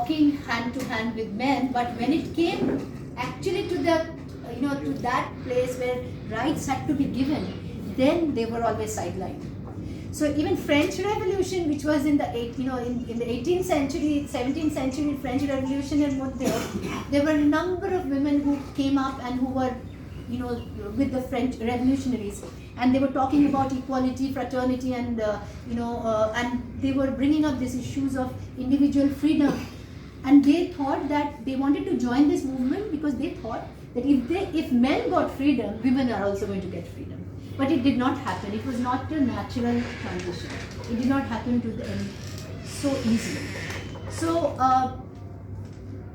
walking hand to hand with men, but when it came actually to the to that place where rights had to be given, then they were always sidelined. So even French Revolution, which was in the in the 18th century, 17th century French Revolution, and there were a number of women who came up and who were with the French revolutionaries, and they were talking about equality, fraternity, and and they were bringing up these issues of individual freedom, and they thought that they wanted to join this movement because they thought that if men got freedom, women are also going to get freedom. But it did not happen. It was not a natural transition. It did not happen to them so easily. So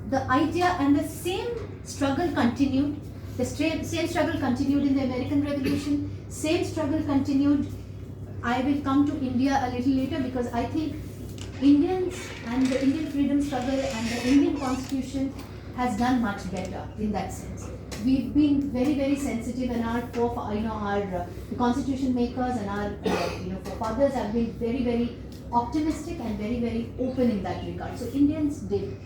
the idea and the same struggle continued. The same struggle continued in the American Revolution. Same struggle continued. I will come to India a little later because I think Indians and the Indian freedom struggle and the Indian Constitution has done much better in that sense. We've been very, very sensitive, and our the constitution makers and our forefathers have been very, very optimistic and very, very open in that regard. So Indians did.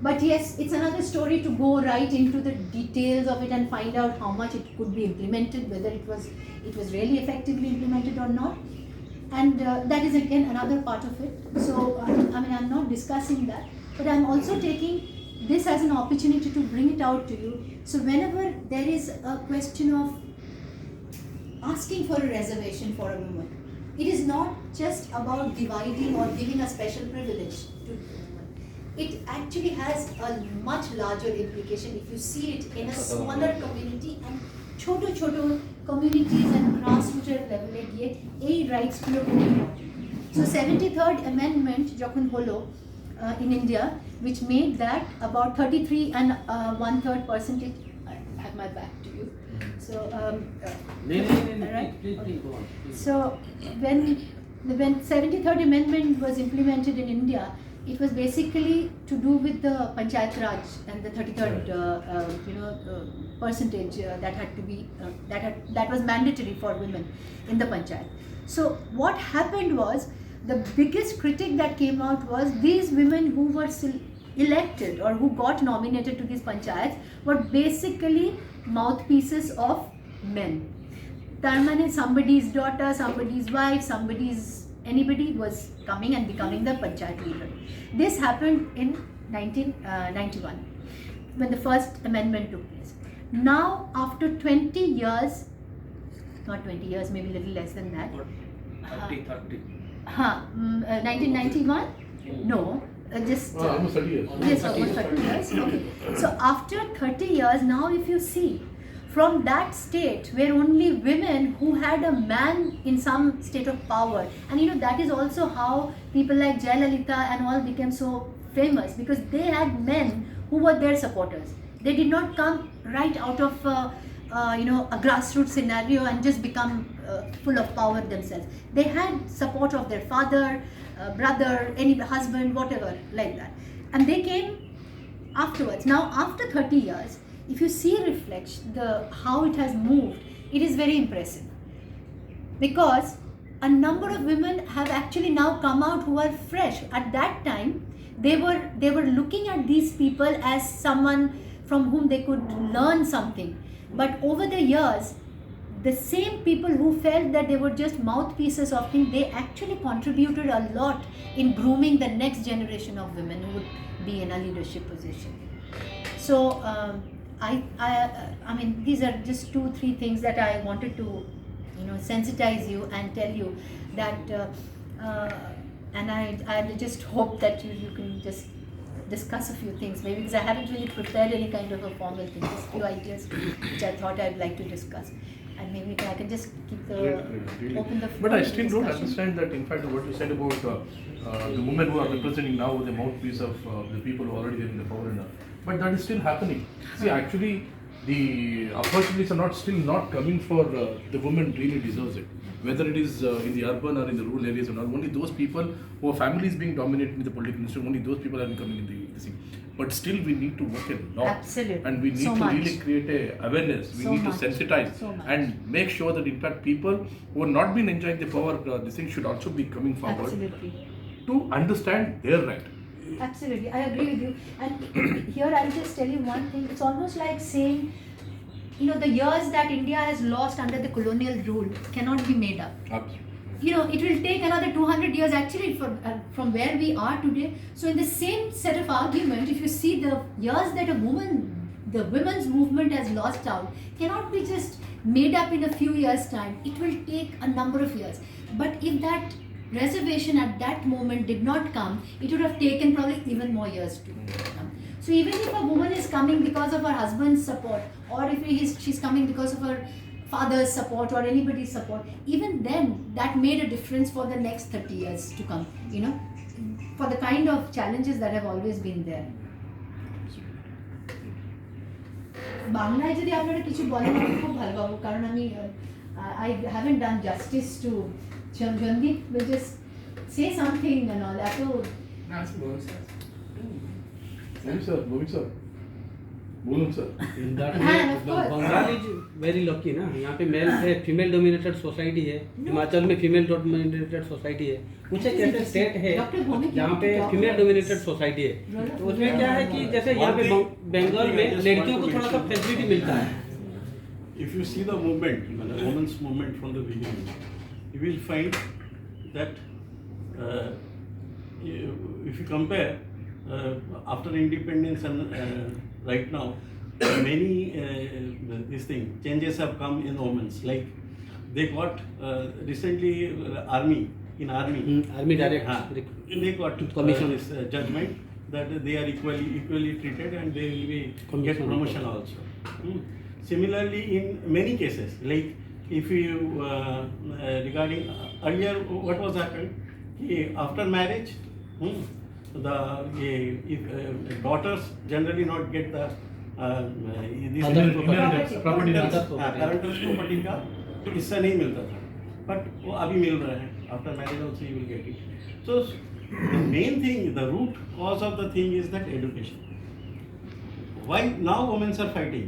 But yes, it's another story to go right into the details of it and find out how much it could be implemented, whether it was really effectively implemented or not. And that is again another part of it. So I'm not discussing that, but I'm also taking this as an opportunity to bring it out to you. So whenever there is a question of asking for a reservation for a woman, it is not just about dividing or giving a special privilege to a woman. It actually has a much larger implication if you see it in a smaller community and छोटो communities and grassroots level ये rights गुलो. So 73rd Amendment जखन hello in India, which made that about 33 and 1/3%. I have my back to you. So so when 73rd Amendment was implemented in India, it was basically to do with the Panchayat Raj and the 33rd percentage that had to be that was mandatory for women in the Panchayat. So what happened was, the biggest critic that came out was these women who were elected or who got nominated to these panchayats were basically mouthpieces of men. Tarmane, somebody's daughter, somebody's wife, anybody was coming and becoming the panchayat leader. This happened in 1991 when the first amendment took place. Now, after 20 years, not 20 years, maybe a little less than that. 30. 1991? No, just almost 30 years. Yes, almost 30 years. Okay. So after 30 years, now if you see, from that state where only women who had a man in some state of power, and that is also how people like Jayalalitha and all became so famous, because they had men who were their supporters. They did not come right out of a grassroots scenario and just become full of power themselves. They had support of their father, brother, any husband, whatever, like that. And they came afterwards. Now, after 30 years, if you see how it has moved, it is very impressive. Because a number of women have actually now come out who are fresh. At that time, they were looking at these people as someone from whom they could learn something. But over the years, the same people who felt that they were just mouthpieces of things, they actually contributed a lot in grooming the next generation of women who would be in a leadership position. So, I mean, these are just 2-3 things that I wanted to, sensitize you and tell you that, and I just hope that you can just discuss a few things, maybe, because I haven't really prepared any kind of a formal thing, just a few ideas which I thought I'd like to discuss, and maybe I can just keep open the floor. But I still don't understand that, in fact, what you said about the women who are representing now the mouthpiece of the people who are already in the power, but that is still happening. See, actually, the opportunities are still not coming for the women really deserves it. Whether it is in the urban or in the rural areas or not, only those people who are families being dominated in the political industry, only those people are coming in the scene. But still, we need to work a lot. Absolutely. And we need to really create a awareness. We need to sensitize and make sure that, in fact, people who have not been enjoying the power, this thing should also be coming forward. Absolutely. To understand their right. Absolutely, I agree with you. And here I'll just tell you one thing. It's almost like saying, you know, the years that India has lost under the colonial rule cannot be made up. Absolutely. You know, it will take another 200 years actually from where we are today. So in the same set of argument, if you see the years that the women's movement has lost out, cannot be just made up in a few years' time. It will take a number of years. But if that reservation at that moment did not come, it would have taken probably even more years to come. So even if a woman is coming because of her husband's support, or if she's coming because of her father's support or anybody's support, even then that made a difference for the next 30 years to come, you know, for the kind of challenges that have always been there. বাংলায় যদি আপনারা কিছু বলেন আমি খুব ভালো পাবো, কারণ আমি I haven't done justice to Jandeep. Will just say something and all that. Moving sir. बोलूं सर. In that हाँ, way, of course. Bengal is very lucky ना. यहाँ पे मेल है, फीमेल डोमिनेटेड सोसाइटी है. हिमाचल में फीमेल डोमिनेटेड सोसाइटी है. कुछ एक ऐसे स्टेट है जहाँ पे फीमेल डोमिनेटेड सोसाइटी है. तो उसमें क्या है कि जैसे यहाँ पे बंगाल में लड़कियों को थोड़ा सा फैसिलिटी मिलता है. If you see the movement, the women's movement from the beginning, you will find that if you compare after independence and right now, many changes have come in women's. Like they got recently army direct. They got Commission. this judgment that they are equally treated and they will be get promotion also. Similarly, in many cases, like if you regarding earlier, what was happened after marriage, if daughters generally not get the this Inheritance, property parental property का हिस्सा नहीं मिलता था, but वो अभी मिल रहा है. After marriage also you will get it. So the main thing, the root cause of the thing is that education. Why now women are fighting?